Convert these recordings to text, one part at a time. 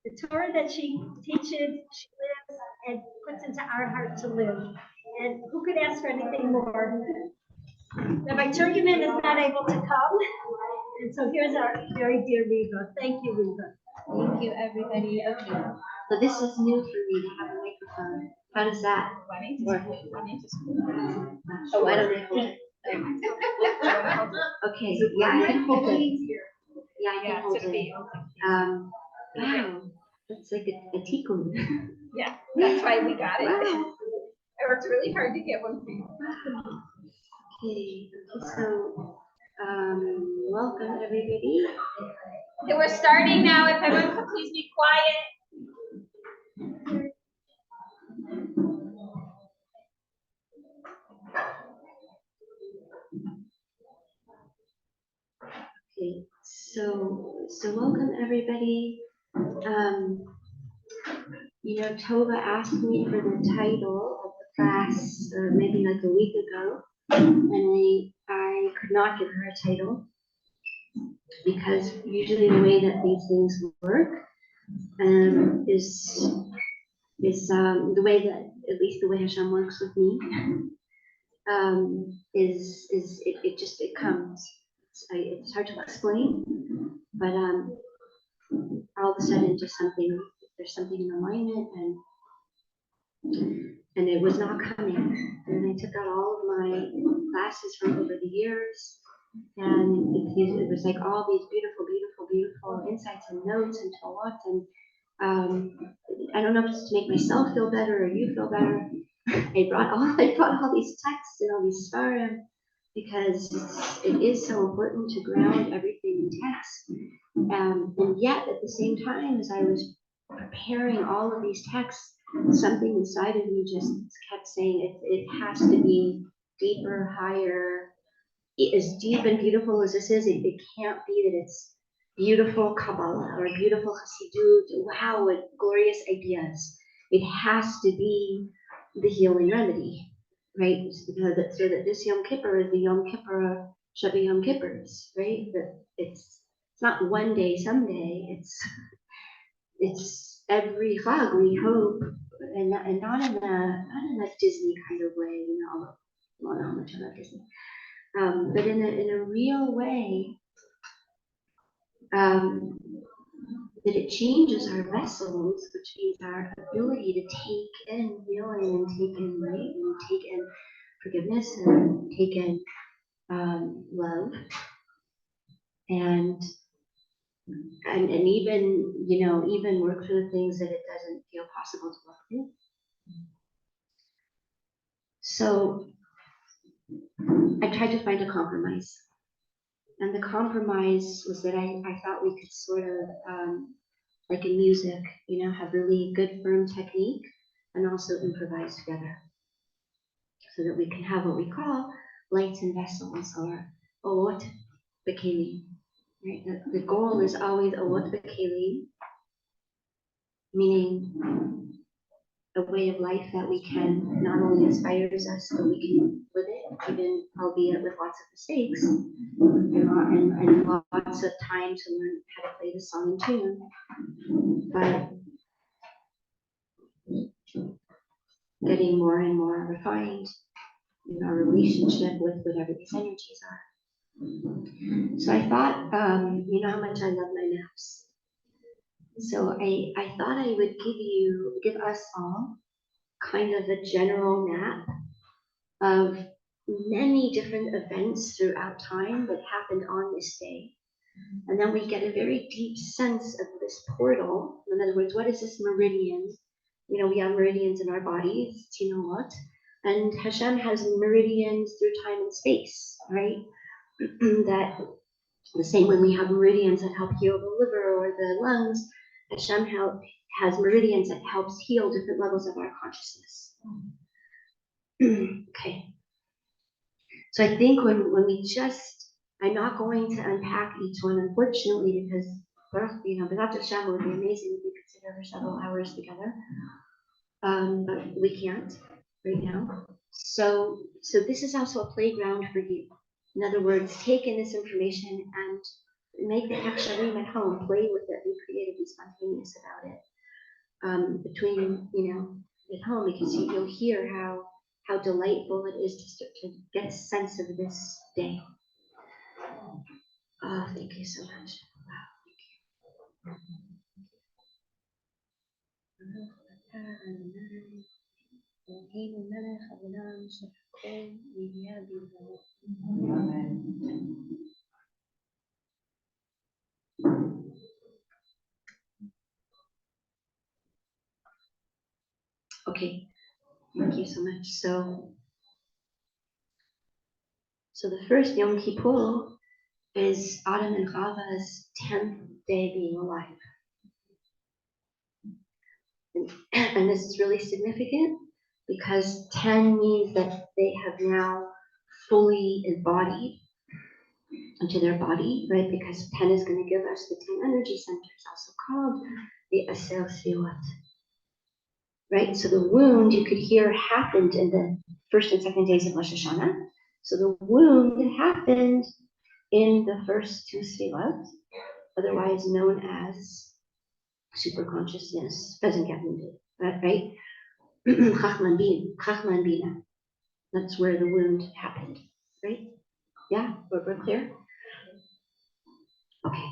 the Torah that she teaches, she lives and puts into our heart to live. And who could ask for anything more? Rabbi Turgeman is not able to come, and so here's our very dear Reva. Thank you, Reva. Thank you, everybody. Okay, so this is new for me to have a microphone. How does that work? Oh, I don't know. Okay, yeah, I can hold it. Yeah, I can hold it. Wow, that's like a tikkun. Yeah, that's why we got it. Wow. It worked really hard to get one for you. Okay, so welcome everybody. Okay, we're starting now. If everyone could please be quiet. Okay, so welcome everybody. You know, Tova asked me for the title of the class maybe like a week ago, and I could not give her a title because usually the way that these things work is the way that, at least the way Hashem works with me, it comes. It's hard to explain, but all of a sudden there's something in alignment, and it was not coming. And I took out all of my classes from over the years, and it was like all these beautiful insights and notes and Torah, and I don't know if it's to make myself feel better or you feel better. I brought all these texts and all these svarim because it is so important to ground everything in text. And yet at the same time, as I was preparing all of these texts, something inside of me just kept saying it has to be deeper, higher. As deep and beautiful as this is, it can't be that it's beautiful Kabbalah or beautiful Hasidut, wow, with glorious ideas. It has to be the healing remedy, right? So that this Yom Kippur is the Yom Kippur, Shabbat Yom Kippurs, right? That it's not one day, someday. It's every Chag we hope, and not in a Disney kind of way, you know. Well, not much about Disney, but in a real way. That it changes our vessels, which means our ability to take in healing and take in light and take in forgiveness and take in love, and even, you know, even work through the things that it doesn't feel possible to work through. So I tried to find a compromise. And the compromise was that I thought we could sort of, like in music, you know, have really good firm technique and also improvise together, so that we can have what we call lights and vessels, or Orot B'Kelim. Right? The goal is always Orot B'Kelim, meaning a way of life that we can not only inspires us, but we can live it, even albeit with lots of mistakes and lots of time to learn how to play the song in tune. But getting more and more refined in our relationship with whatever these energies are. So I thought, you know how much I love my maps. So I thought I would give us all kind of a general map of many different events throughout time that happened on this day. And then we get a very deep sense of this portal. In other words, what is this meridian? You know, we have meridians in our bodies, you know what? And Hashem has meridians through time and space, right? That the same way we have meridians that help heal the liver or the lungs, Hashem has meridians that helps heal different levels of our consciousness. Okay. So I think when we just, I'm not going to unpack each one, unfortunately, because, you know, without Hashem, it would be amazing if we could sit over several hours together. But we can't right now. So this is also a playground for you. In other words, take in this information and make the hechsharim at home, play with it, be creative, be spontaneous about it. Between, at home, because you'll hear how delightful it is to get a sense of this day. Oh, thank you so much. Wow, okay, thank you so much. So the first Yom Kippur is Adam and Chava's 10th day being alive. And this is really significant because 10 means that they have now fully embodied into their body, right? Because 10 is going to give us the 10 energy centers, also called the Asel Silat. Right? So the wound you could hear happened in the first and second days of Rosh Hashanah. So the wound happened in the first two Sfilat, otherwise known as superconsciousness, doesn't get wounded, right? Chachman Bina. That's where the wound happened, right? Yeah, we're clear? Okay.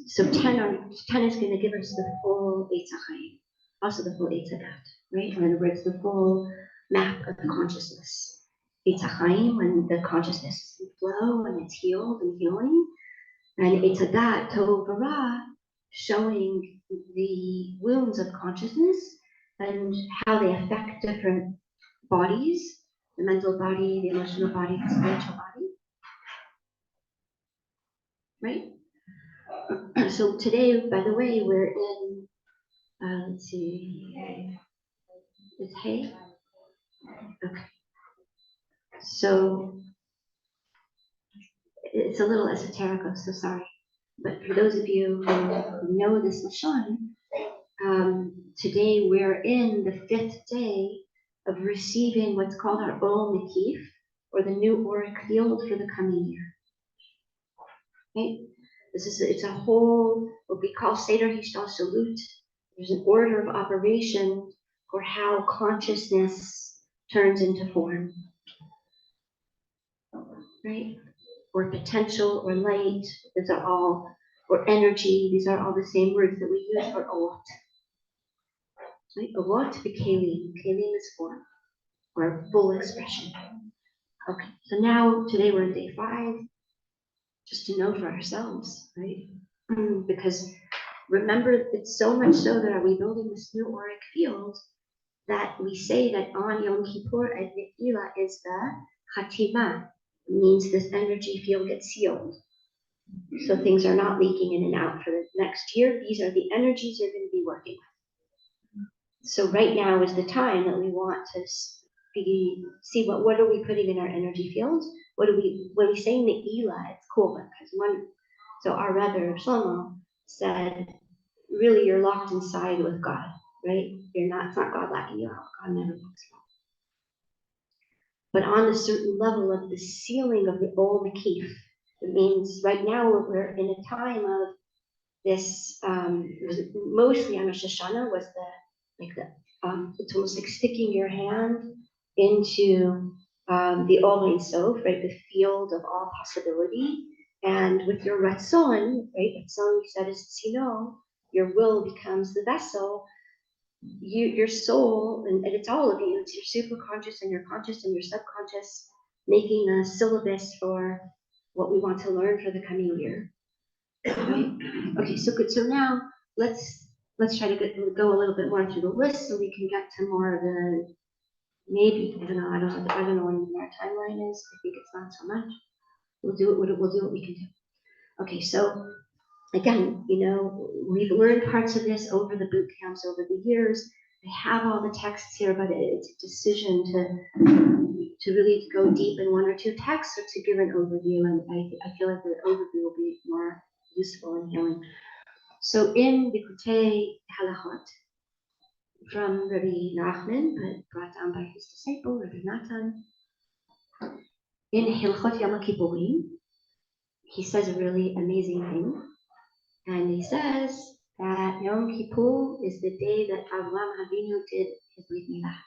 So 10 is going to give us the full Eitz HaChaim, also the full Eitz HaDat, right? In other words, the full map of the consciousness. Eitz HaChaim, when the consciousness is in flow and it's healed and healing, and Eitz HaDat, Tov V'Ra, showing the wounds of consciousness and how they affect different bodies, the mental body, the emotional body, the spiritual body, right? So today, by the way, we're in, let's see, it's hay? Okay. So it's a little esoteric, I'm so sorry. But for those of you who know this Lashon, today we're in the 5th day of receiving what's called our Ol Mekif, or the new auric field for the coming year. Right? It's a whole, what we call Seder Hishtalshalut. There's an order of operation for how consciousness turns into form. Right? Or potential, or light, these are all, or energy, these are all the same words that we use for Orot. Right? Orot, Kelim. Kelim is form, or full expression. Okay, so now, today we're in day 5, just to know for ourselves, right? Because remember, it's so much so that are we building this new auric field that we say that on Yom Kippur at Ne'ilah is the Chatima. It means this energy field gets sealed. So things are not leaking in and out for the next year. These are the energies you're going to be working with. So right now is the time that we want to see what are we putting in our energy fields? When we say Ne'ilah, it's cool because so our Rebbe Shlomo said, really you're locked inside with God, right? It's not God locking you out. God never locks you out. But on a certain level of the sealing of the Ol Mekif, it means right now we're in a time of this, mostly on Rosh Hashanah was it's almost like sticking your hand into the Ol Ein Sof, right, the field of all possibility, and with your Ratzon, right, Ratzon we said is Tzino, your will becomes the vessel, your soul, and it's all of you, it's your superconscious and your conscious and your subconscious, making a syllabus for what we want to learn for the coming year. Right? Okay, so good. So now let's try to go a little bit more through the list so we can get to more of the maybe I don't know when our timeline is. I think it's not so much. We'll do what we can do. Okay, so again, we've learned parts of this over the boot camps over the years. I have all the texts here, but it's a decision to really go deep in one or two texts or to give an overview, and I feel like the overview will be more useful and healing. So in Likutei Halachot from Rabbi Nachman, but brought down by his disciple Rabbi Natan, in Hilchot Yom Kippurim, he says a really amazing thing. And he says that Yom Kippur is the day that Avraham Avinu did his Brit Milah.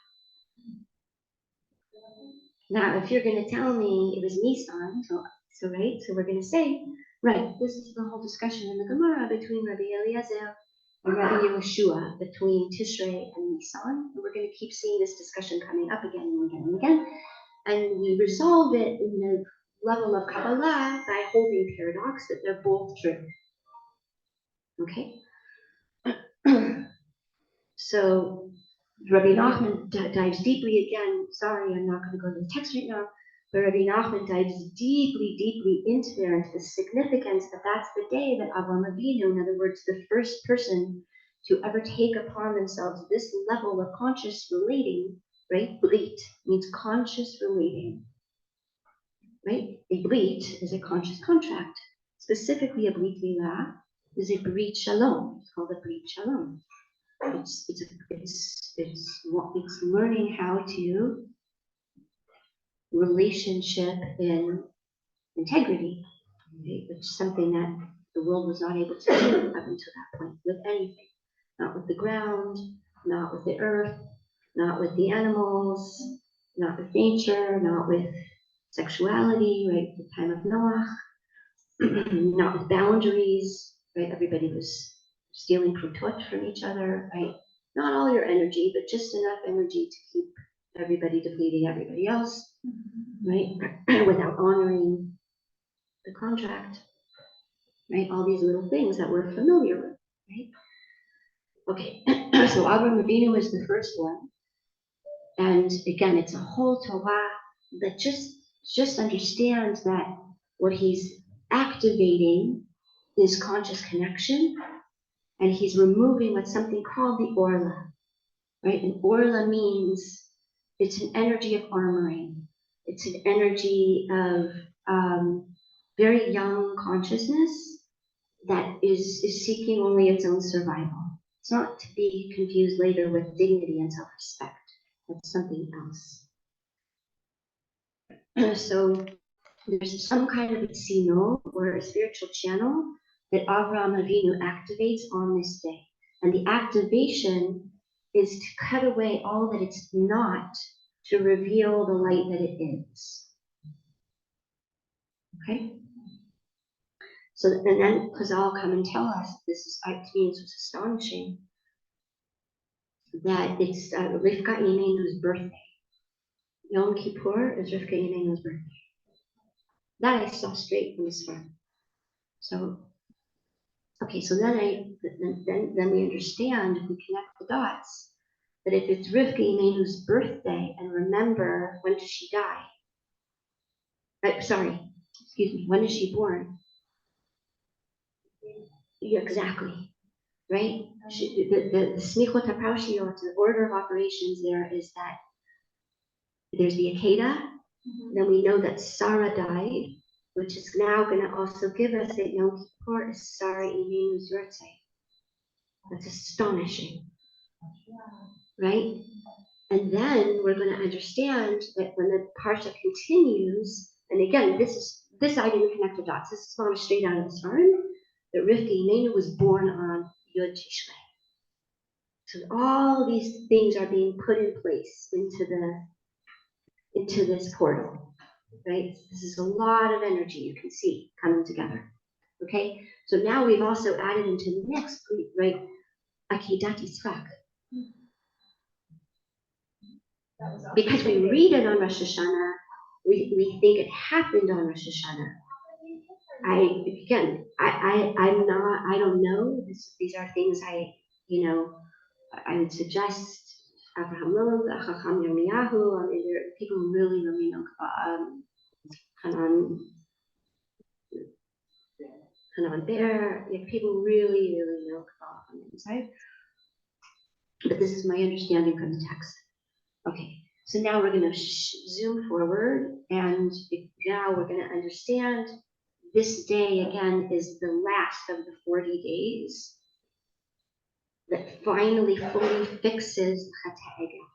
Now, if you're going to tell me it was Nisan, so we're going to say, right, this is the whole discussion in the Gemara between Rabbi Eliezer and Rabbi Yehoshua, between Tishrei and Nisan, and we're going to keep seeing this discussion coming up again and again and again, and we resolve it in the level of Kabbalah by holding paradox that they're both true. Okay? So Rabbi Nachman dives deeply again. Sorry, I'm not going to go to the text right now. But Rabbi Nachman dives deeply, deeply into the significance that that's the day that Avraham Avinu, in other words, the first person to ever take upon themselves this level of conscious relating, right? Brit means conscious relating, right? A brit is a conscious contract. Specifically, a brit milah is a brit shalom. It's called a brit shalom. It's learning how to relationship in integrity, okay? Which is something that the world was not able to do up until that point with anything, not with the ground, not with the earth, not with the animals, not with nature, not with sexuality, right? The time of Noah, not with boundaries, right? Everybody was stealing prutot from each other, right? Not all your energy, but just enough energy to keep everybody depleting everybody else, right? Without honoring the contract, right? All these little things that we're familiar with, right? Okay, so Avraham Avinu is the first one. And again, it's a whole Torah that just understands that what he's activating is conscious connection, and he's removing what's something called the Orla, right? And Orla means it's an energy of armoring. It's an energy of very young consciousness that is seeking only its own survival. It's not to be confused later with dignity and self-respect. That's something else. So there's some kind of a tzino or a spiritual channel that Avraham Avinu activates on this day. And the activation is to cut away all that it's not to reveal the light that it is. Okay? So, and then Chazal come and tell us, this is, to me, it's astonishing, that it's Rivka Imenu's birthday. Yom Kippur is Rivka Imenu's birthday. That I saw straight from the start. So, okay, so then we understand, if we connect the dots, that if it's Rivka Imenu's birthday, and remember, when does she die? When is she born? Yeah, exactly, right? The Smichot HaParshiot, the order of operations there is that there's the Akedah, then we know that Sarah died, which is now going to also give us that Yom Kippur is Sarah Imenu's Yortzei. That's astonishing, right? And then we're going to understand that when the Parsha continues, and again, this I didn't connect the dots, this is not straight out of the Svarim, that Rivka Imenu was born on Yud Tishrei. So all these things are being put in place into this portal, right? This is a lot of energy you can see coming together, okay? So now we've also added into the next, right, Akedat Tzfat. Because we read it on Rosh Hashanah, we think it happened on Rosh Hashanah. I don't know. These are things I would suggest Abraham Lilith, Chacham Yirmiyahu. I mean, there are people who really know Hanan Bear. People really know Kabbalah on the inside. But this is my understanding from the text. Okay, so now we're going to zoom forward, and now we're going to understand this day again is the last of the 40 days that finally fully fixes Chet HaEgel.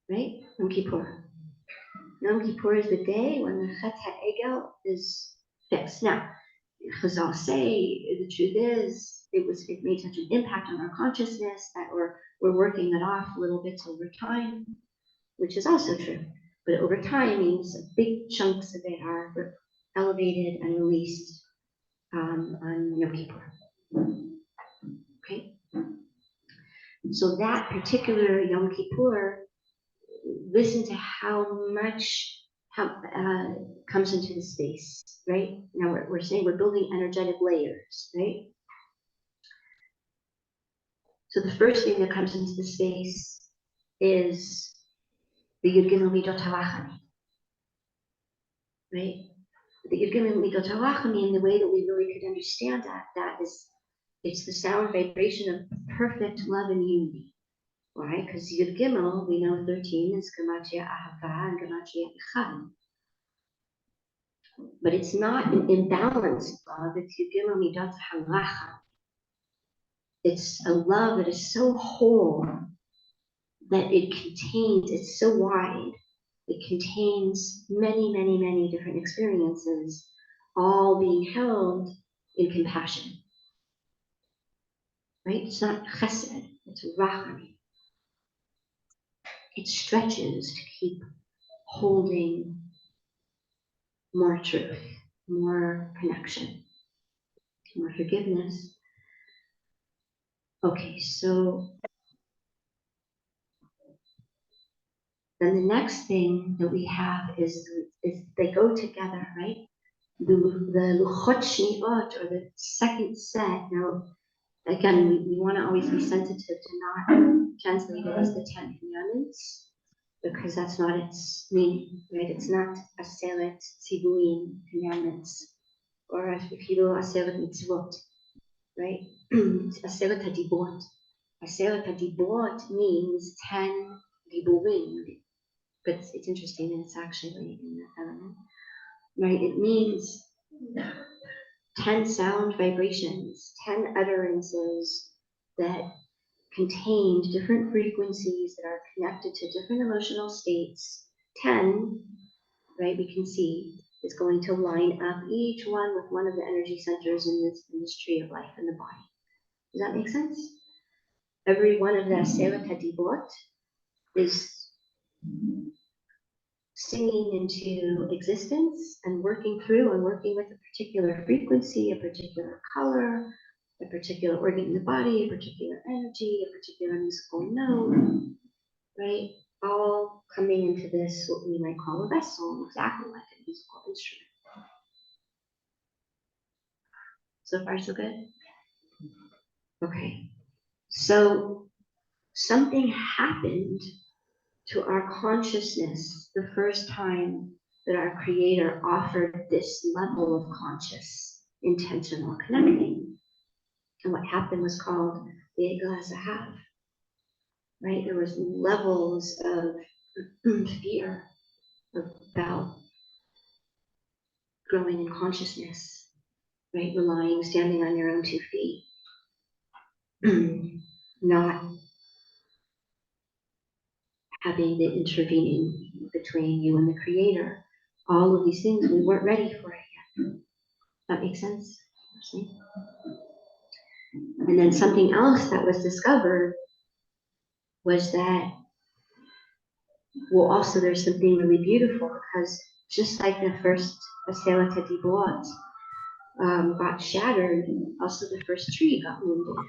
Right? Yom Kippur. Yom Kippur is the day when the Chet HaEgel is fixed. Now, Chazal say the truth is it made such an impact on our consciousness that we're working it off little bits over time, which is also true. But over time means big chunks of it are elevated and released on Yom Kippur. Okay? So that particular Yom Kippur, listen to how much comes into the space, right? Now we're saying we're building energetic layers, right? So the first thing that comes into the space is the Yud Gimel Midot HaRachamim, right? The Yud Gimel Midot HaRachamim, the way that we really could understand that is, it's the sound vibration of perfect love and unity. Why? Because Yud Gimel, we know 13 is Gematria Ahava and Gematria Echad. But it's not an imbalanced love, it's Yud Gimel Midot HaRachamim. It's a love that is so whole that it's so wide, it contains many, many, many different experiences, all being held in compassion. Right? It's not chesed, it's rachamim. It stretches to keep holding more truth, more connection, more forgiveness. Okay, so then the next thing that we have is they go together, right? The Luchot Shniot, or the second set. Now, again, we want to always be sensitive to not translate it as the 10 Commandments, because that's not its meaning, right? It's not Aseret Tzivuim, commandments, or if you do Aseret Mitzvot, right? It's Aseret HaDibot. Aseret HaDibot means 10 Diburim, but it's interesting that it's actually in the feminine, right? It means 10 sound vibrations, 10 utterances that contained different frequencies that are connected to different emotional states. 10, right, we can see is going to line up each one with one of the energy centers in this tree of life in the body. Does that make sense? Every one of the Aseret HaDibot is singing into existence and working through and working with a particular frequency, a particular color, a particular organ in the body, a particular energy, a particular musical note, right? All coming into this, what we might call a vessel, exactly like a musical instrument. So far, so good? Okay. So something happened to our consciousness the first time that our Creator offered this level of conscious, intentional connecting. And what happened was called the Egel HaZahav, right? There was levels of fear about growing in consciousness, right? Standing on your own 2 feet, not having the intervening between you and the Creator. All of these things, we weren't ready for it yet. That makes sense? And then something else that was discovered was that, well, also there's something really beautiful, because just like the first Aseret HaDibot got shattered, also the first tree got wounded,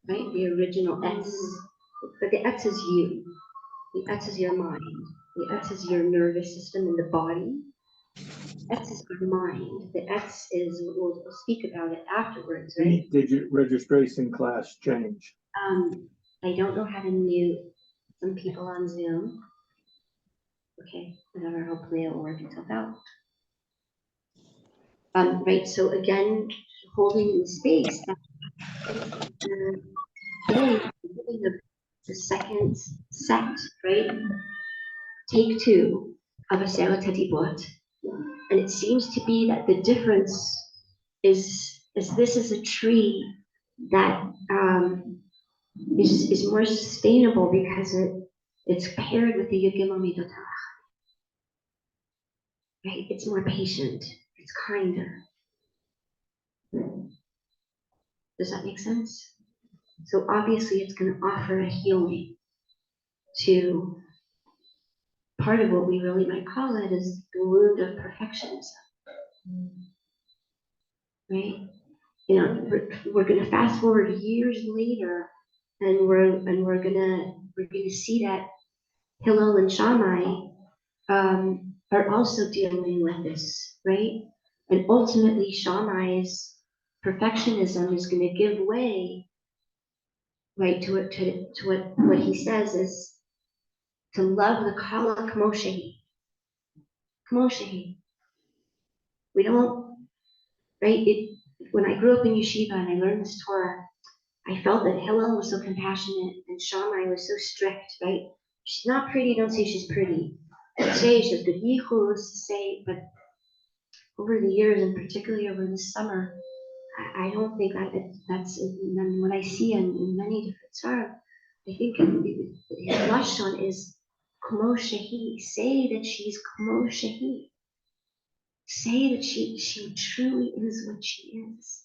right? The original Etz, but the Etz is you. The Etz is your mind. The Etz is your nervous system in the body. Etz is our mind. The Etz is, we'll speak about it afterwards, right? Did your registration class change? I don't know how to mute some people on Zoom. Okay, whatever, hopefully it will work itself out. Right, so again, holding the space, the second set, right? Take 2 of Aseret HaDibot. And it seems to be that the difference is this is a tree that is more sustainable because it's paired with the Yud Gimel Midot HaRachamim. right? It's more patient, it's kinder. Does that make sense? So obviously it's going to offer a healing to part of what we really might call it is the wound of perfectionism, right? You know, we're going to fast forward years later, and we're gonna see that Hillel and Shammai are also dealing with this, right? And ultimately, Shammai's perfectionism is going to give way, right, to what he says is to love the Kala Kamoshehi. Kamoshehi. We don't, right? When I grew up in yeshiva and I learned this Torah, I felt that Hillel was so compassionate and Shammai was so strict, right? She's not pretty, don't say she's pretty. Say she has good yichus, say, but over the years and particularly over this summer, I don't think that's what I see in many different tzara. I think his lashon is kmo shehi. Say that she's kmo shehi. Say that she truly is what she is.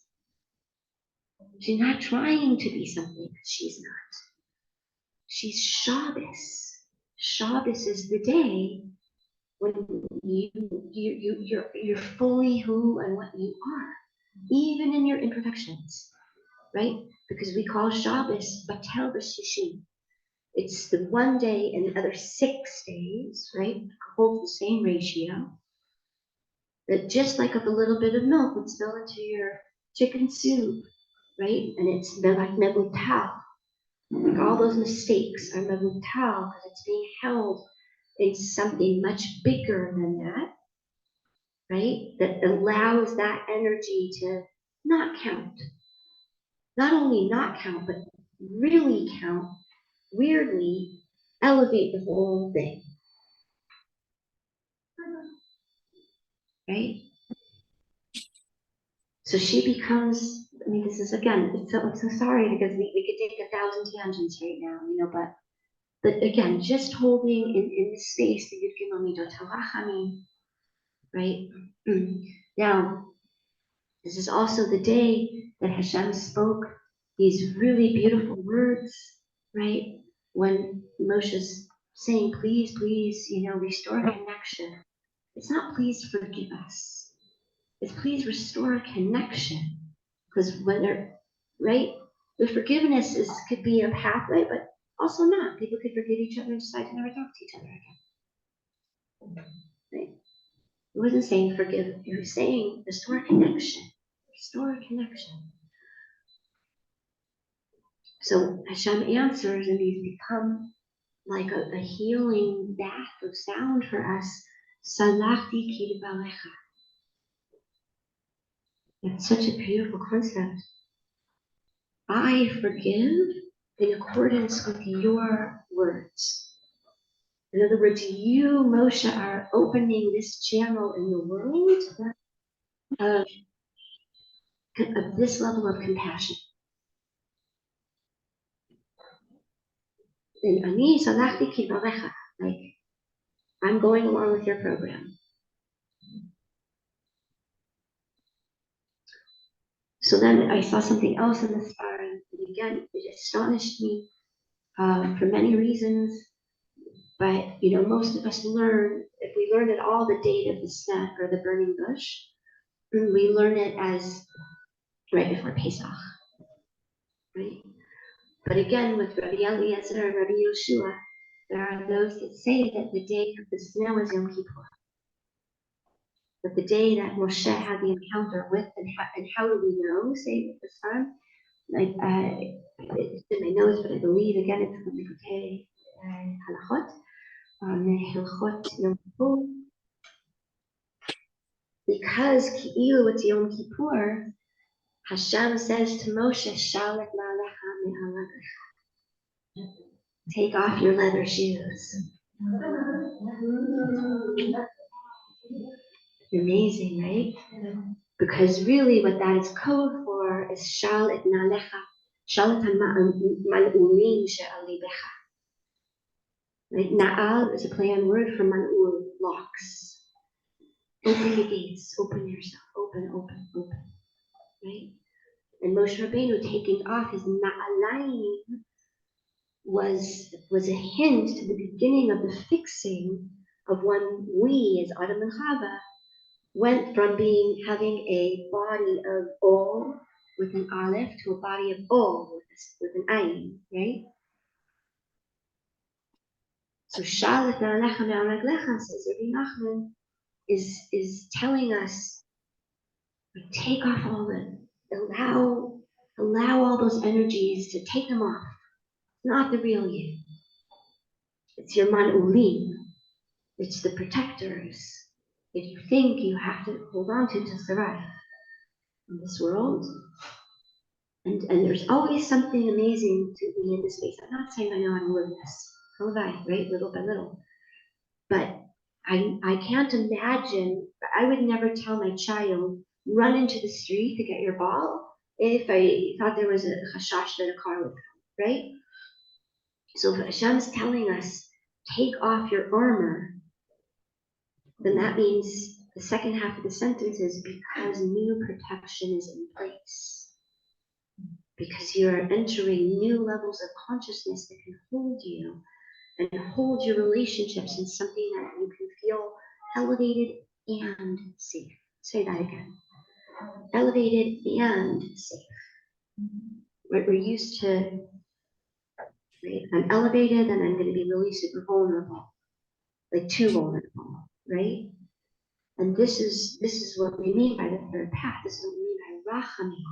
She's not trying to be something that she's not. She's Shabbos. Shabbos is the day when you're fully who and what you are, even in your imperfections, right? Because we call Shabbos Batel B'Shishim. It's the one day and the other 6 days, right? Hold the same ratio. That just like if a little bit of milk would spill into your chicken soup, right? And it's like mebutal. Like all those mistakes are mebutal because it's being held in something much bigger than that, right? That allows that energy to not count. Not only not count, but really count, weirdly elevate the whole thing. Right? So she becomes, I mean, this is again, I'm so sorry because we could take 1,000 tangents right now, you know, but again, just holding in this space that you've given me, right? Now, this is also the day that Hashem spoke these really beautiful words, right? When Moshe's saying, please, please, you know, restore connection. It's not please forgive us. It's please restore connection. Because when they're, right? The forgiveness could be a pathway, but also not. People could forgive each other and decide to never talk to each other again. Right? It wasn't saying forgive, it was saying restore connection. Restore connection. So Hashem answers, and these become like a healing bath of sound for us. Salachti kirvalecha. That's such a beautiful concept. I forgive in accordance with your words. In other words, you, Moshe, are opening this channel in the world of this level of compassion. And ani salachti kirvalecha, like I'm going along with your program. So then I saw something else in the star, and again, it astonished me for many reasons. But you know, most of us learn, if we learn at all the date of the sneh or the burning bush, we learn it as right before Pesach, right? But again, with Rabbi Eliezer and Rabbi Yoshua, there are those that say that the day of the sneh was Yom Kippur. But the day that Moshe had the encounter with, and how do we know, say this time? Like, it's in my notes, but I believe, again, it's from the Halachot, Hilchot Yom Kippur. Because Ki'ilu it's Yom Kippur, Hashem says to Moshe, Shalet ma'alecha me'alagecha. Take off your leather shoes. Amazing, right? Because really what that is code for is Shalet na'alecha, Shalet ha'ma'ulim she'alibecha. Right? Na'al is a play on word for man'ul, locks. Open the gates, open yourself, open, right? And Moshe Rabbeinu taking off his na'alayim was a hint to the beginning of the fixing of when we, as Adam and Chava, went from having a body of Ol with an Aleph to a body of Ol with an Ayin, right? So Shalit Na'alecha Me'araglecha, says Rabbi Nachman, is telling us, take off all allow all those energies to take them off. It's not the real you. It's your man'ulim. It's the protectors that you think you have to hold on to survive in this world. And there's always something amazing to be in this space. I'm not saying I know how to live this. Right? Little by little. But I can't imagine, I would never tell my child, run into the street to get your ball if I thought there was a chashash that a car would come, right? So if Hashem's telling us, take off your armor, then that means the second half of the sentence is because new protection is in place. Because you're entering new levels of consciousness that can hold you and hold your relationships in something that you can feel elevated and safe. Say that again. Elevated and safe. We're used to, right? I'm elevated and I'm going to be really super vulnerable, like too vulnerable, right? And this is what we mean by the third path. This is what we mean by rachamim.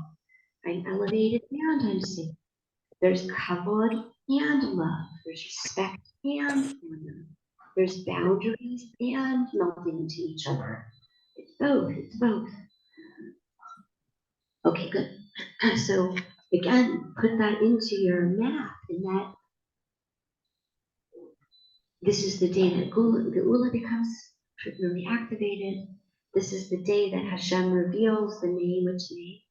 I'm elevated and I'm safe. There's kavod and love. There's respect and honor. There's boundaries and melting into each other. It's both. Okay, good. So again, put that into your map, and that this is the day that Geula becomes really activated. This is the day that Hashem reveals the name, which name?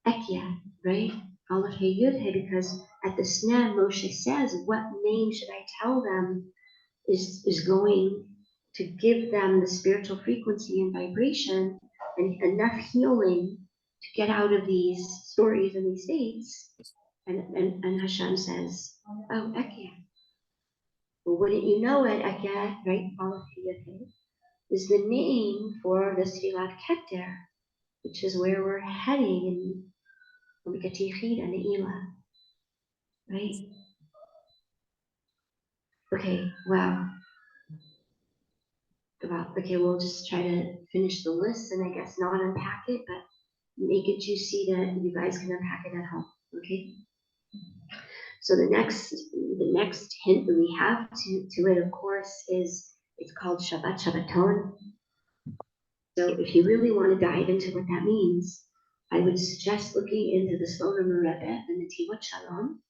Ekia, right? Aleph He Yud He, because at the Sneh, Moshe says, what name should I tell them is going to give them the spiritual frequency and vibration and enough healing to get out of these stories and these states. And Hashem says, oh, Ekia. Well, wouldn't you know it, Ekia, right? Aleph He Yud He is the name for the Sfilat Keter, which is where we're heading when we get to Yechid and Ne'ilah, right? Okay, wow. Okay, we'll just try to finish the list and I guess not unpack it, but make it juicy that you guys can unpack it at home, okay? So the next hint that we have to it, of course, is it's called Shabbat Shabbaton. So if you really want to dive into what that means, I would suggest looking into the Slonim Rebbe and the Tivot Shalom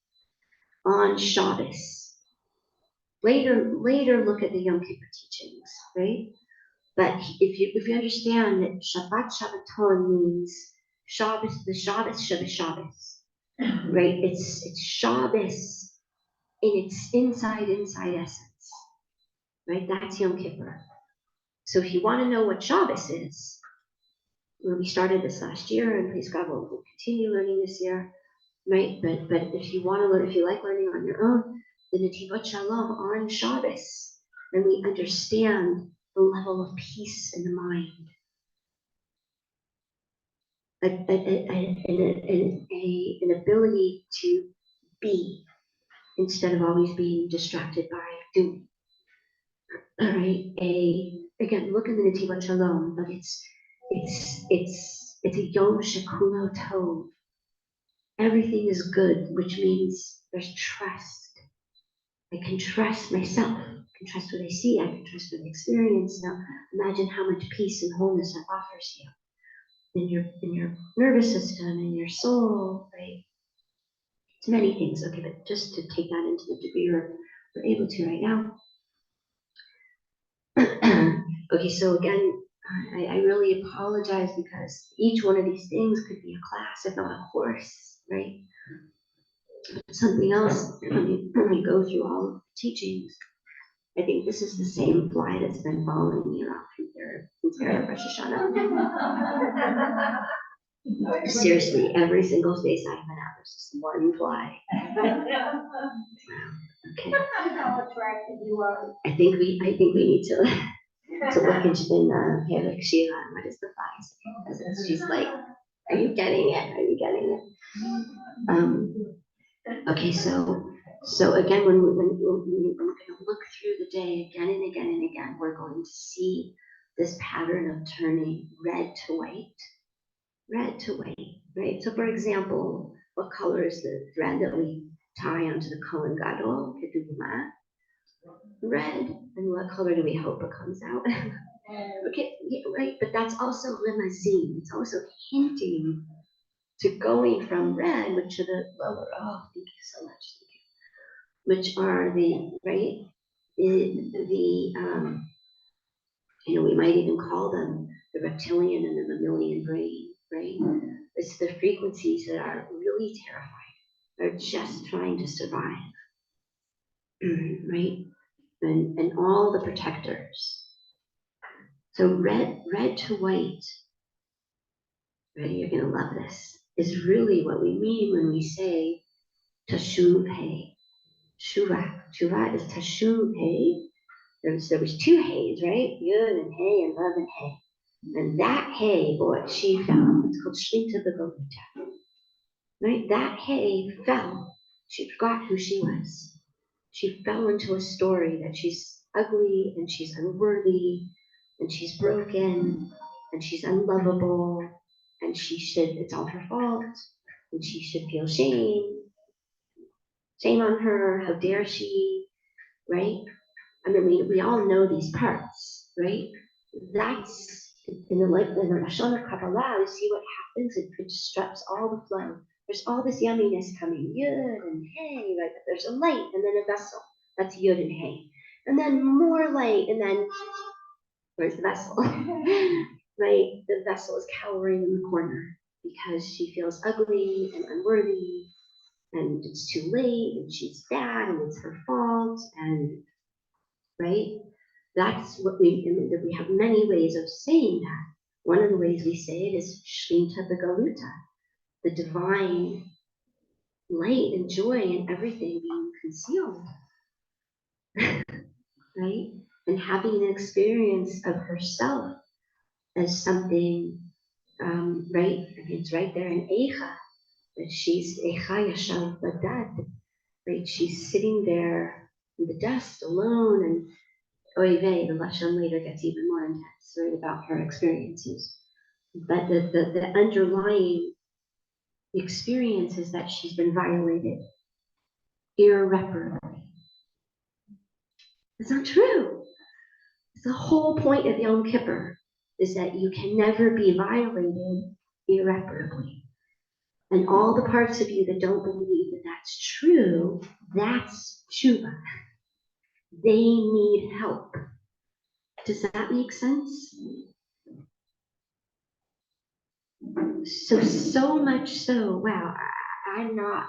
on Shabbos. Later look at the Yom Kippur teachings, right? But if you understand that Shabbat Shabbaton means Shabbos, the Shabbos, right? It's Shabbos in its inside essence, right? That's Yom Kippur. So if you want to know what Shabbos is, we started this last year, and please God, we'll continue learning this year, right? But if you want to learn, if you like learning on your own, the Netivot Shalom on Shabbos, and we understand the level of peace in the mind, an ability to be instead of always being distracted by doing. All right. Again, look in the Netivot Shalom, but it's a Yom Shekulo Tov. Everything is good, which means there's trust. I can trust myself. I can trust what I see. I can trust what I experience. Now, imagine how much peace and wholeness that offers you in your nervous system, in your soul, right? It's many things. Okay, but just to take that into the degree we're able to right now. Okay, so again, I really apologize because each one of these things could be a class, if not a course, right? Something else, when we go through all of the teachings, I think this is the same fly that's been following me around through therapy. since Erev Rosh Hashanah. Seriously, every single space I went out, there's just one fly. Okay. How attractive you are. I think we need to look in Halik Sheila. What is the fly saying? Because she's like, are you getting it? Are you getting it? Okay, so again, when we're going to look through the day again and again and again, we're going to see this pattern of turning red to white, right? So for example, what color is the thread that we tie onto the Kohen Gadol, Keduvma? Red. And what color do we hope it comes out? Okay, yeah, right, but that's also limazine. It's also hinting to going from red, which are the lower, oh, thank you so much, which are the, right, we might even call them the reptilian and the mammalian brain, right? It's the frequencies that are really terrified. They're just trying to survive, right? And all the protectors. So red to white, ready, you're gonna love this, is really what we mean when we say Tashuv Hey. Shuva is Tashuv Hey. There was two Heys, right? Yud and Hey and Love and Hey. And that Hey, what she found, it's called Shlita B'Galuta. Right? That Hey fell. She forgot who she was. She fell into a story that she's ugly and she's unworthy and she's broken and she's unlovable and it's all her fault and she should feel shame on her, how dare she, right? I mean, we all know these parts, right? That's in the Lashon Kabbalah, you see what happens, it disrupts all the flow. There's all this yumminess coming, Yud and Hey, right? There's a light and then a vessel, that's Yud and Hey. And then more light, and then where's the vessel? Right? The vessel is cowering in the corner because she feels ugly and unworthy, and it's too late, and she's bad, and it's her fault, and right? That's what we have many ways of saying that. One of the ways we say it is Shlinta B'Galuta, the divine light and joy and everything being concealed, right? And having an experience of herself as something, right? I mean, it's right there in Eicha, that she's Eicha Yashav Badad, right? She's sitting there in the dust alone, and Oy vey, the Lashon later gets even more intense, right, about her experiences. But the underlying experience is that she's been violated irreparably. It's not true. It's the whole point of Yom Kippur, is that you can never be violated irreparably. And all the parts of you that don't believe that that's true, that's tshuva. They need help. Does that make sense? So much so, wow, I'm gonna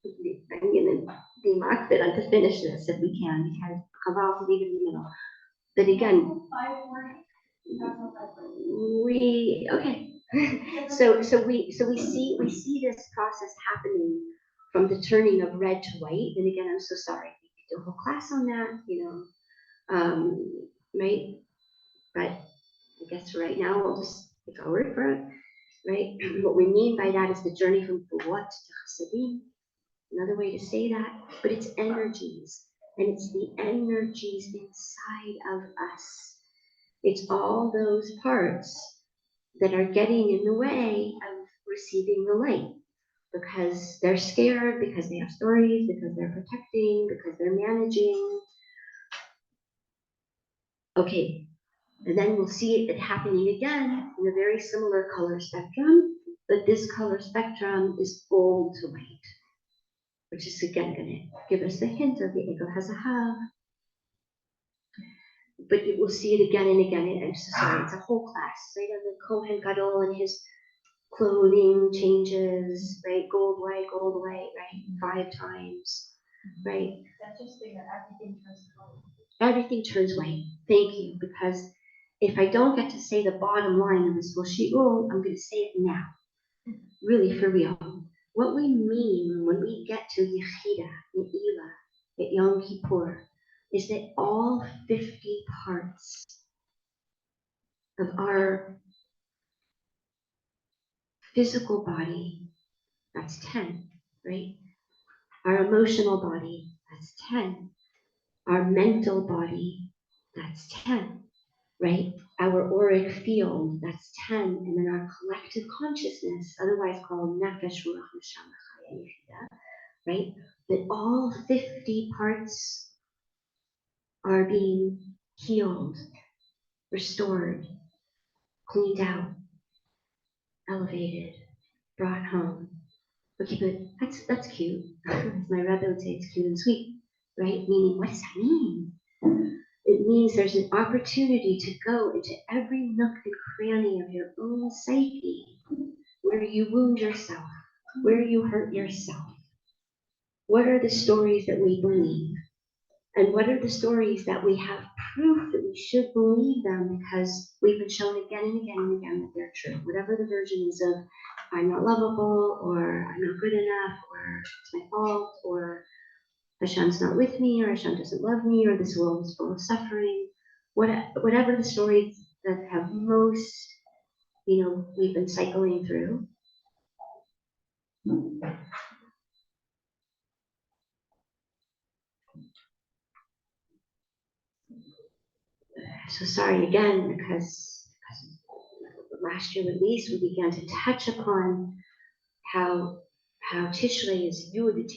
be mocked that to finish this if we can, because Chaval to leave it in the middle. But again, so we see this process happening from the turning of red to white. And again, I'm so sorry, we could do a whole class on that, right? But I guess right now we'll just take our word for it, right? What we mean by that is the journey from Orot to Chasadim. Another way to say that, but it's energies, and it's the energies inside of us. It's all those parts that are getting in the way of receiving the light, because they're scared, because they have stories, because they're protecting, because they're managing. Okay, and then we'll see it happening again in a very similar color spectrum, but this color spectrum is gold to white, which is again going to give us the hint of the Egel Hazahav. But you will see it again and again. And sorry, it's a whole class, right? And the Kohen Gadol and his clothing changes, right? Gold, white, right? 5 times, right? That's just saying that everything turns white. Everything turns white. Thank you, because if I don't get to say the bottom line of this whole shiur, I'm going to say it now. Really, for real. What we mean when we get to Yechida, Ne'ilah, at Yom Kippur, is that all 50 parts of our physical body, that's 10, right? Our emotional body, that's 10. Our mental body, that's 10, right? Our auric field, that's 10. And then our collective consciousness, otherwise called Nefesh, Ruach, Neshama, Chaya, Yechida, right? That all 50 parts are being healed, restored, cleaned out, elevated, brought home. Okay, but that's cute. As my Rebbe would say, it's cute and sweet, right? Meaning, what does that mean? It means there's an opportunity to go into every nook and cranny of your own psyche, where you wound yourself, where you hurt yourself. What are the stories that we believe? And what are the stories that we have proof that we should believe them because we've been shown again and again and again that they're true? Whatever the version is of, I'm not lovable, or I'm not good enough, or it's my fault, or Hashem's not with me, or Hashem doesn't love me, or this world is full of suffering. Whatever the stories that have most, we've been cycling through. So sorry again, because last year at least we began to touch upon how Tishrei is Yud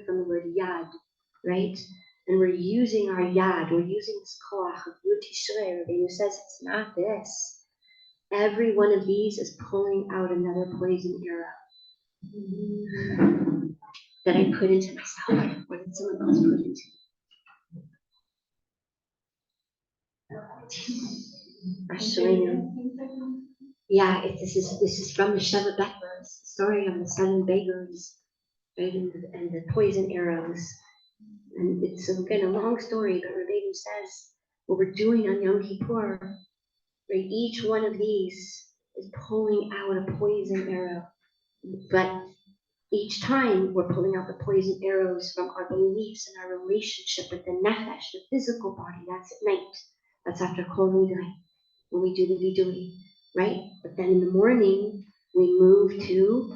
from the word Yad, right? And we're using our Yad, we're using this koach of Yud Tishrei, who says it's not this. Every one of these is pulling out another poison arrow that I put into myself, or that someone else put into me. Yeah, this is from the Sheva Beckers, the story of the 7 beggars, right, and the poison arrows. And it's again a long story, but Rebbeinu says what we're doing on Yom Kippur, right? Each one of these is pulling out a poison arrow, but each time we're pulling out the poison arrows from our beliefs and our relationship with the nefesh, the physical body. That's at night. That's after Kol Nidai, when we do the vidui, right? But then in the morning we move to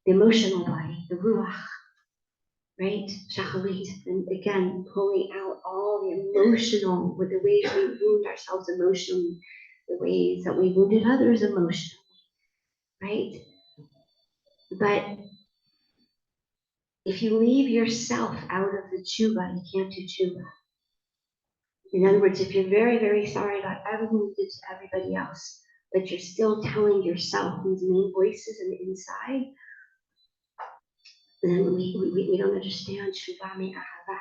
the emotional body, the ruach. Right? Shacharit, and again, pulling out all the emotional, with the ways we wound ourselves emotionally, the ways that we wounded others emotionally, right? But if you leave yourself out of the tshuva, you can't do tshuva. In other words, if you're very, very sorry about everything you did to everybody else, but you're still telling yourself these main voices in the inside, then we don't understand tshuva me'ahava.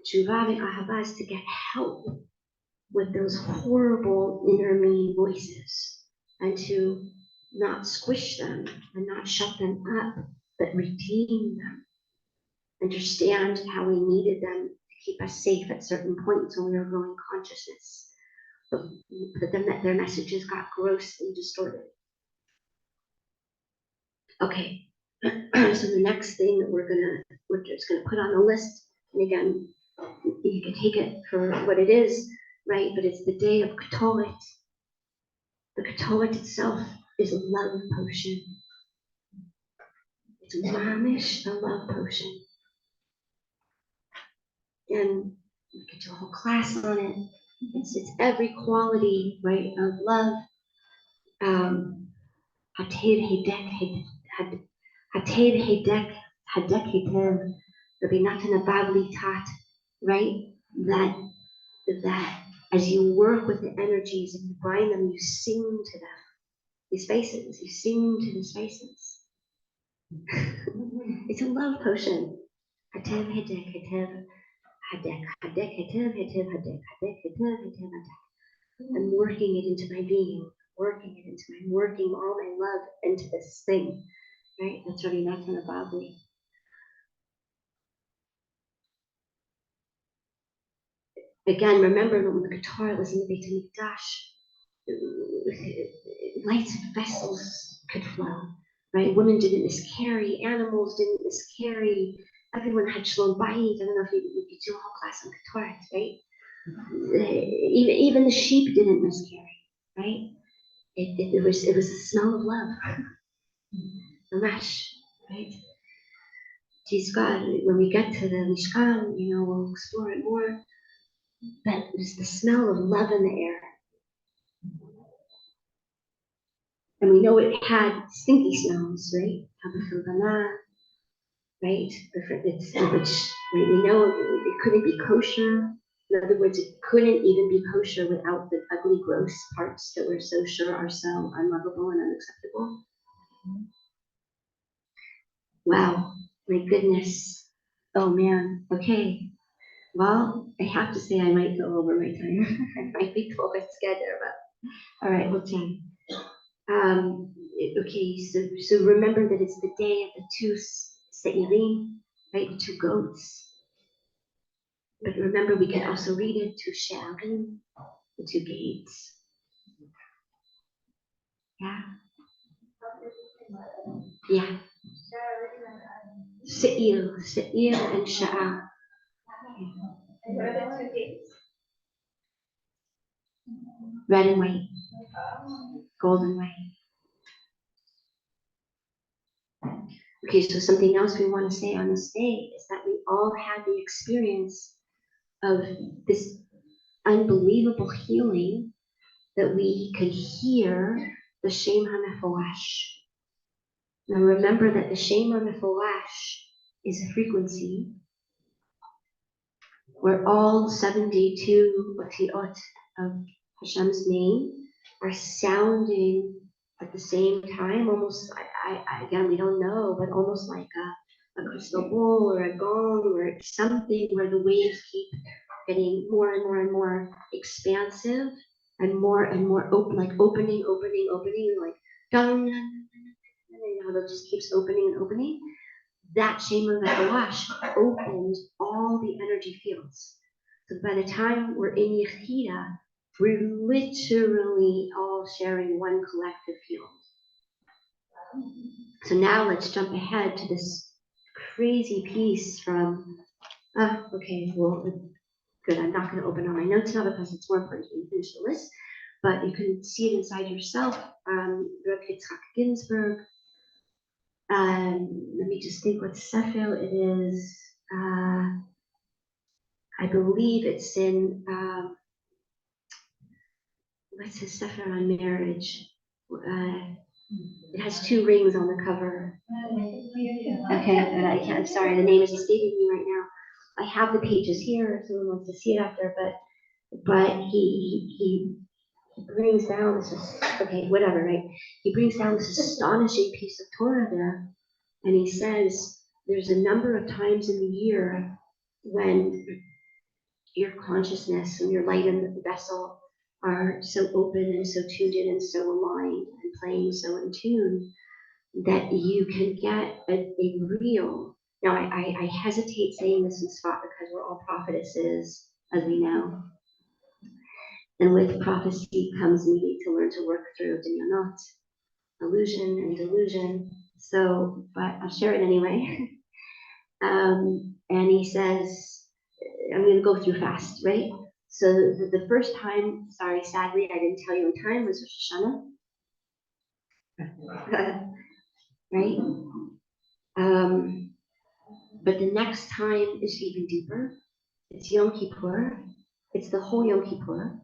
Tshuva me'ahava is to get help with those horrible inner mean voices and to not squish them and not shut them up, but redeem them. Understand how we needed them to keep us safe at certain points when we were growing consciousness. But then their messages got grossly distorted. Okay, so the next thing that we're just gonna put on the list, and again, you can take it for what it is, right? But it's the day of Ketoret. The Ketoret itself is a love potion. It's mamish, a love potion. And we could do a whole class on it. It's every quality, right, of love. Hated hedek hetev, Rabbi Natan Abavli taught, right? That as you work with the energies and you bind them, you sing to them. These faces, you sing to these faces. It's a love potion. Hatev hedek hetev hadek hadek hetev hetev hadek hadek hetev hetev hadek. I'm working it into my being, working all my love into this thing, right? That's Rabbi Natan Abavli. Again, remember that when the Keturah was in the Beit HaMikdash, lights and vessels could flow, right? Women didn't miscarry, animals didn't miscarry, everyone had shalom bayit. I don't know if you do a whole class on Keturah, right? Even the sheep didn't miscarry, right? It was a smell of love, Mamash, right? Geez, God, when we get to the Mishkan, we'll explore it more. But there's the smell of love in the air. And we know it had stinky smells, right? Right? We know it couldn't be kosher. In other words, it couldn't even be kosher without the ugly, gross parts that we're so sure are so unlovable and unacceptable. Wow, my goodness. Oh man, okay. Well, I have to say I might go over my time. I might be over schedule, but all right, we'll see. Okay, so remember that it's the day of the two seirim, right? The two goats. But remember, we can also read it two she'arim, the two gates. Yeah. Yeah. Se'ir and sha'ah. And what are the two gates? Red and white, gold and white. Okay, so something else we want to say on this day is that we all had the experience of this unbelievable healing that we could hear the Shem HaMeforash. Now remember that the Shem HaMeforash is a frequency where all 72 otiot of Hashem's name are sounding at the same time, almost, again, we don't know, but almost like a crystal bowl or a gong or something where the waves keep getting more and more and more expansive and more open, like opening, like dun, dun, dun, dun, it just keeps opening and opening. That Shem HaMeforash opened all the energy fields. So by the time we're in Yechida, we're literally all sharing one collective field. So now let's jump ahead to this crazy piece from, okay, well, good, I'm not going to open all my notes now because it's more important to finish the list, but you can see it inside yourself. Rav Yitzchak Ginsburg. Let me just think what sefer it is. I believe it's in, what's his sefer on marriage? It has two rings on the cover. Okay, but I can't, I'm sorry, the name is escaping me right now. I have the pages here if someone wants to see it after, but he brings down this, okay, whatever, right? He brings down this astonishing piece of Torah there, and he says there's a number of times in the year when your consciousness and your light in the vessel are so open and so tuned in and so aligned and playing so in tune that you can get a real, now I hesitate saying this in Tzfat because we're all prophetesses, as we know. And with prophecy comes need to learn to work through dinyanot, illusion and delusion. So, but I'll share it anyway. And he says, I'm going to go through fast, right? So the first time, sorry, sadly, I didn't tell you in time, was Rosh Hashanah. Right? But the next time is even deeper. It's Yom Kippur. It's the whole Yom Kippur.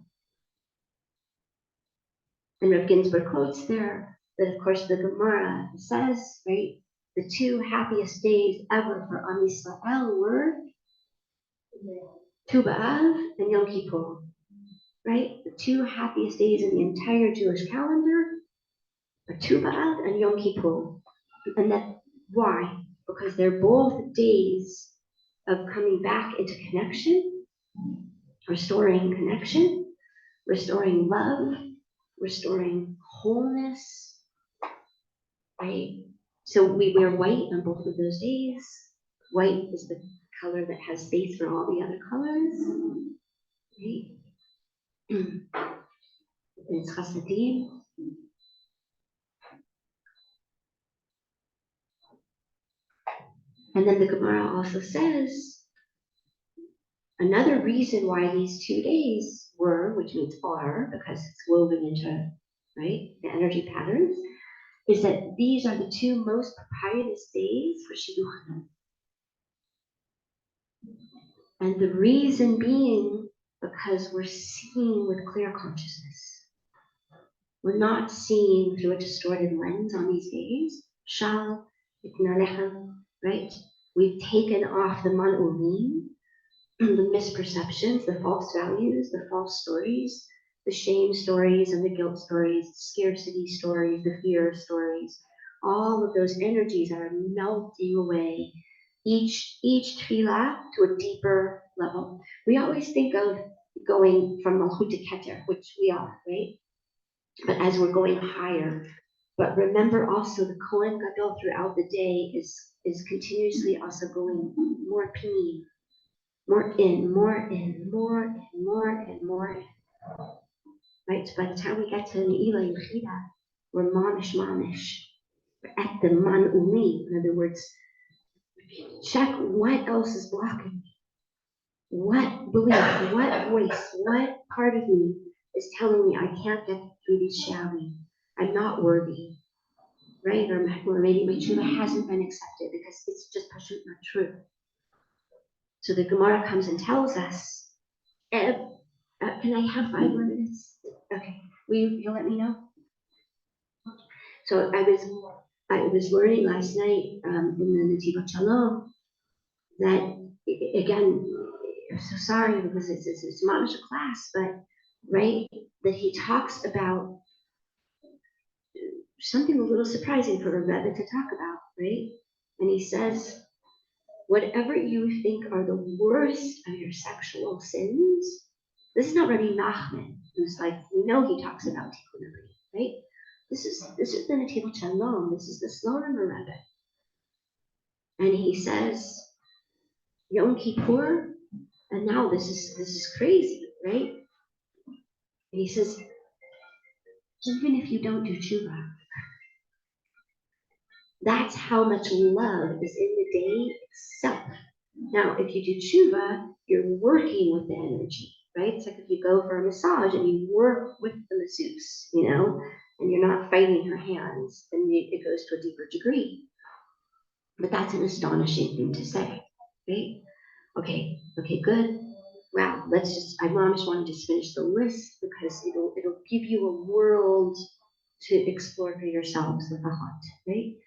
And Rav Ginsburg quotes there that, of course, the Gemara says, right, the two happiest days ever for Am Yisrael were Tu B'Av and Yom Kippur, right? The two happiest days in the entire Jewish calendar are Tu B'Av and Yom Kippur. And that, why? Because they're both days of coming back into connection, restoring connection, restoring love, restoring wholeness, right? So we wear white on both of those days. White is the color that has space for all the other colors. right? It's chasadim. And then the Gemara also says another reason why these 2 days were, which means are, because it's woven into, right, the energy patterns, is that these are the 2 most propitious days for shidduchim. And the reason being because we're seeing with clear consciousness. We're not seeing through a distorted lens on these days. Shal, right? We've taken off the man'ulim, the misperceptions, the false values, the false stories, the shame stories and the guilt stories, the scarcity stories, the fear stories. All of those energies are melting away. Each tefillah to a deeper level. We always think of going from Malchut to Keter, which we are, right? But as we're going higher. But remember also the Kohen Gadol throughout the day is continuously also going more pinin, more in, more in, more in, more in, more in. Right? So by the time we get to Ne'ilah Yechida, we're mamish. We're at the man umi. In other words, check what else is blocking me. What belief, what voice, what part of me is telling me I can't get through these showering. I'm not worthy. Right? Or maybe my tshuva hasn't been accepted because it's just not true. So the Gemara comes and tells us, can I have 5 more minutes? Okay, you'll let me know? So I was learning last night in the Nativot Shalom that, again, I'm so sorry because it's mamish a class, but, right, that he talks about something a little surprising for a Rebbe to talk about, right? And he says, whatever you think are the worst of your sexual sins, this is not Rabbi Nachman, who's like, we know he talks about Tikkun Abri, right? This is the Nativot Shalom, this is the Slonim Rebbe. And he says, Yom Kippur, and now this is crazy, right? And he says, even if you don't do tshuva, that's how much love is in the day itself. Now, if you do tshuva, you're working with the energy, right? It's like if you go for a massage and you work with the masseuse, and you're not fighting her hands, then it goes to a deeper degree. But that's an astonishing thing to say, right? Okay, good. Wow, I just want to just finish the list because it'll give you a world to explore for yourselves with a heart, right?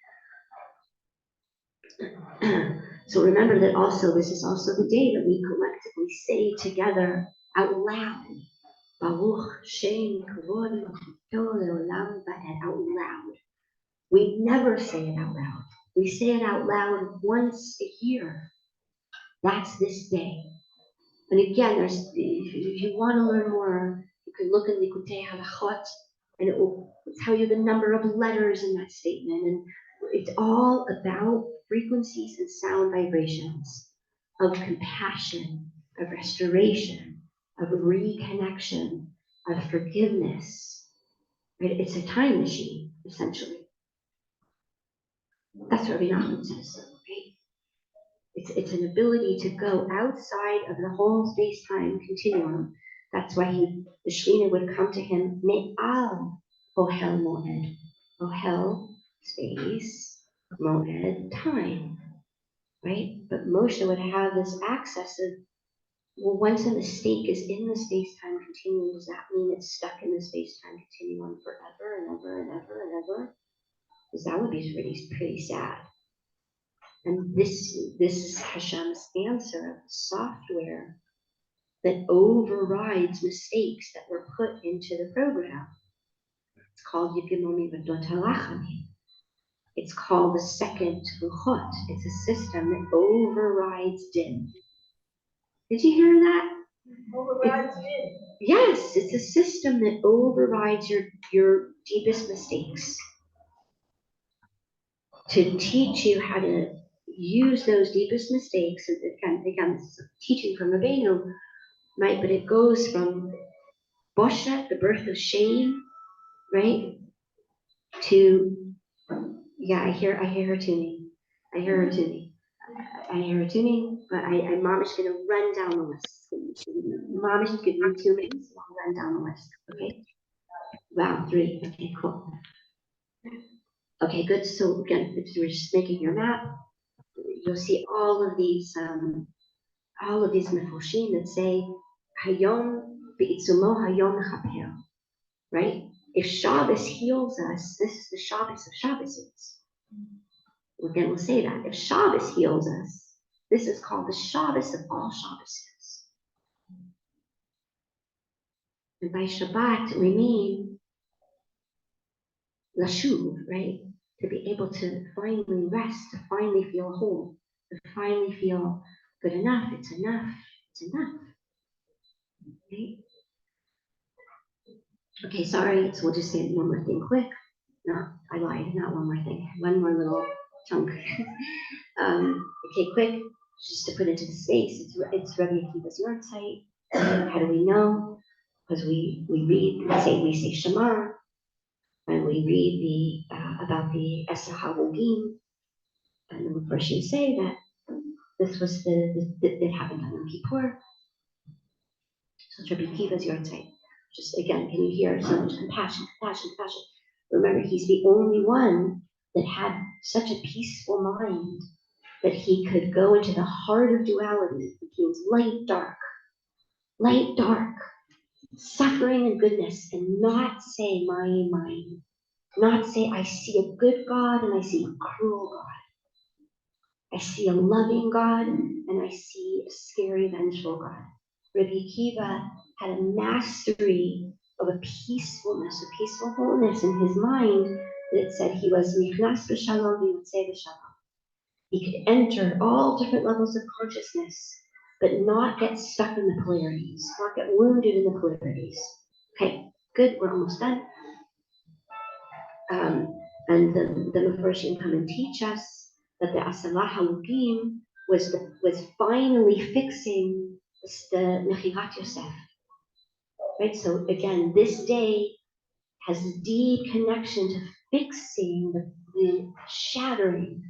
So remember that also, this is also the day that we collectively say together out loud, Baruch Shem Kavod Le'olam Va'ed, out loud. We never say it out loud. We say it out loud once a year. That's this day. And again, if you want to learn more, you can look in Likutei Halachot, and it will tell you the number of letters in that statement. And it's all about frequencies and sound vibrations of compassion, of restoration, of reconnection, of forgiveness. Right? It's a time machine, essentially. That's what Rabbi Nachman says, right? It's an ability to go outside of the whole space-time continuum. That's why the Shekhinah would come to him, Me'al Ohel Moed. Ohel, space, Moed, time, right? But Moshe would have this access of, well, once a mistake is in the space-time continuum, does that mean it's stuck in the space-time continuum forever and ever and ever and ever? Because that would be pretty sad. And this is Hashem's answer of the software that overrides mistakes that were put into the program. It's called Yigimomi V'dot Halachami. It's called the second Luchot. It's a system that overrides din. Did you hear that? Overrides din. Yes, it's a system that overrides your deepest mistakes to teach you how to use those deepest mistakes. And again, this is a teaching from Rabbeinu, right? But it goes from Boshet, the birth of shame, right? To, yeah, I hear her tuning. I hear her tuning, but I'm Mamish gonna run down the list. Mamish, give me 2 minutes, I'll run down the list, okay? Wow, 3, okay, cool. Okay, good, so again, if you're just making your map, you'll see all of these mefoshim that say, Hayom be'itzumo hayom mechaper, right? If Shabbos heals us, this is the Shabbos of Shabbos. Again, we'll say that. If Shabbos heals us, this is called the Shabbos of all Shabbos. And by Shabbat, we mean lashuv, right? To be able to finally rest, to finally feel whole, to finally feel good enough. It's enough. It's enough. Okay? Okay, sorry. So we'll just say one more thing quick. No, I lied. Not one more thing. One more little chunk. Okay, quick. Just to put into the space. It's Reva Akiva's yard site. How do we know? Because we read. We say Shema, and we read about the Esser HaHogim, and then first you say that this was it happened on Yom Kippur. So it's Reva Akiva's yard site. Just again, can you hear so much compassion? Remember, he's the only one that had such a peaceful mind that he could go into the heart of duality, which means light, dark, suffering and goodness, and not say mine, not say I see a good God and I see a cruel God. I see a loving God and I see a scary, vengeful God. Reva Akiva had a mastery of a peacefulness, a peaceful wholeness in his mind that it said he was nichnas b'shalom v'yotzei b'shalom. He could enter all different levels of consciousness, but not get stuck in the polarities, not get wounded in the polarities. Okay, good, we're almost done. And the Mefarshim come and teach us that the Asala Halugim was finally fixing the Mechirat Yosef. Right, so again, this day has deep connection to fixing the shattering.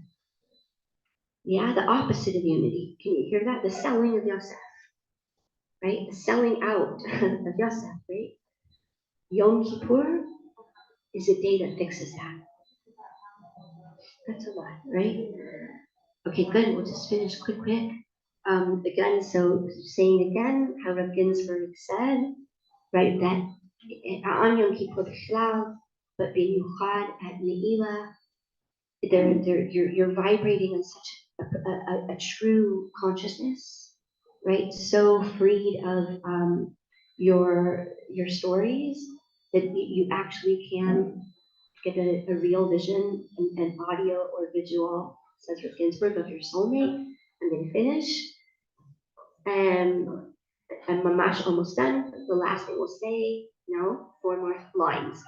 Yeah, the opposite of unity. Can you hear that? The selling of Yosef. Right? The selling out of Yosef, right? Yom Kippur is a day that fixes that. That's a lot, right? Okay, good. We'll just finish quick. Again, so saying again how Rav Ginsburg said, right, that on Yom Kippur B'Shlav, but b'miuchad at Ne'ilah, you're vibrating in such a true consciousness, right? So freed of your stories that you actually can get a real vision, an audio or visual, says Ruth Ginsburg, of your soulmate, and then finish. I'm mamash almost done. The last thing we'll say, 4 more lines.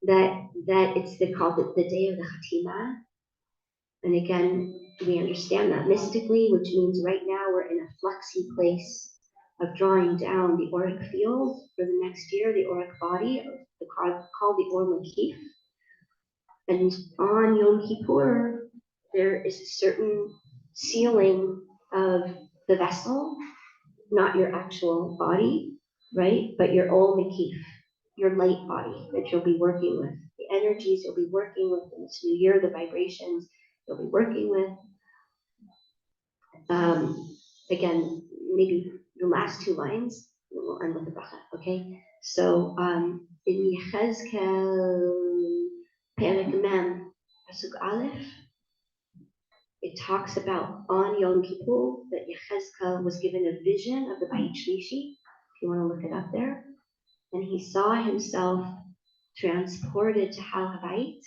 That it's called the day of the Chatima. And again, we understand that mystically, which means right now we're in a flexi place of drawing down the auric field for the next year, the auric body, called the Or Makif. And on Yom Kippur, there is a certain sealing of the vessel, not your actual body, right? But your Or Makif, your light body that you'll be working with, the energies you'll be working with in this new year, the vibrations you'll be working with. Again, maybe the last 2 lines, and we'll end with the bracha, okay? So in Yechezkel Perek Mem, Pasuk Aleph, it talks about on Yom Kippur that Yechezkel was given a vision of the Bayit Shlishi, if you want to look it up there, and he saw himself transported to Har HaBayit,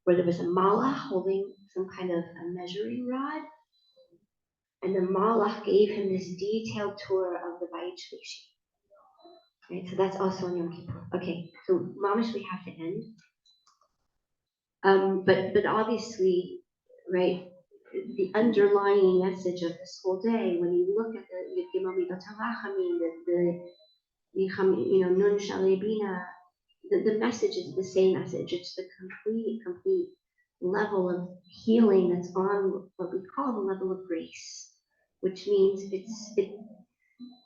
where there was a malach holding some kind of a measuring rod, and the malach gave him this detailed tour of the Bayit Shlishi. Right, so that's also on Yom Kippur. Okay, so mamish, we have to end. But obviously, right, the underlying message of this whole day, when you look at Nun Shalebina, the message is the same message. It's the complete level of healing that's on what we call the level of grace, which means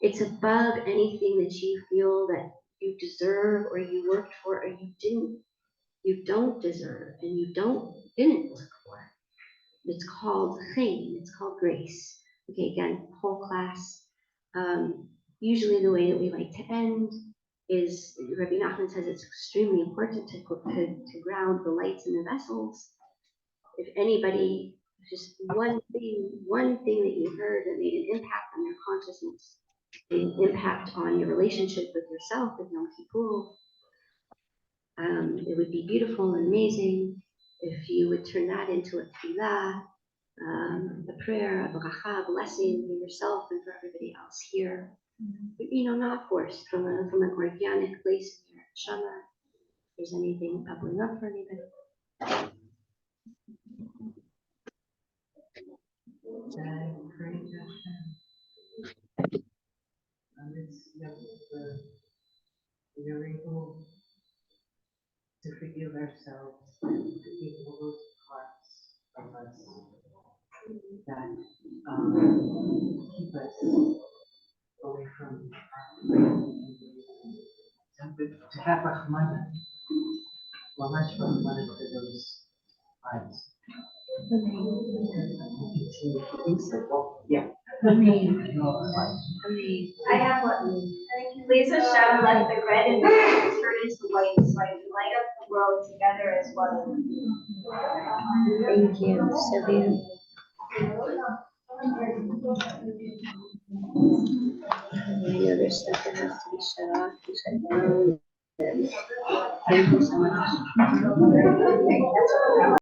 it's above anything that you feel that you deserve or you worked for or you don't deserve and you didn't work for. It's called chayim, it's called grace. Okay, again, whole class. Usually the way that we like to end is, Rabbi Nachman says it's extremely important to ground the lights in the vessels. If anybody, just one thing that you heard that made an impact on your consciousness, made an impact on your relationship with yourself, with Yom Kippur, it would be beautiful and amazing if you would turn that into a tefillah, a prayer, a bracha, a blessing for yourself and for everybody else here. But, not forced, from an organic place in your neshama. If there's anything bubbling up for anybody. We're able to forgive ourselves and forgive all those parts of us that keep us away from to have Rahmana, Mamash Rahmana for those parts. Yeah. I have one. Please Hashem, let the red and the turn into white, so I can light up the world together as one. Thank you, Sylvia. I know there's stuff that has to be shut off and shut down. Thank you so much.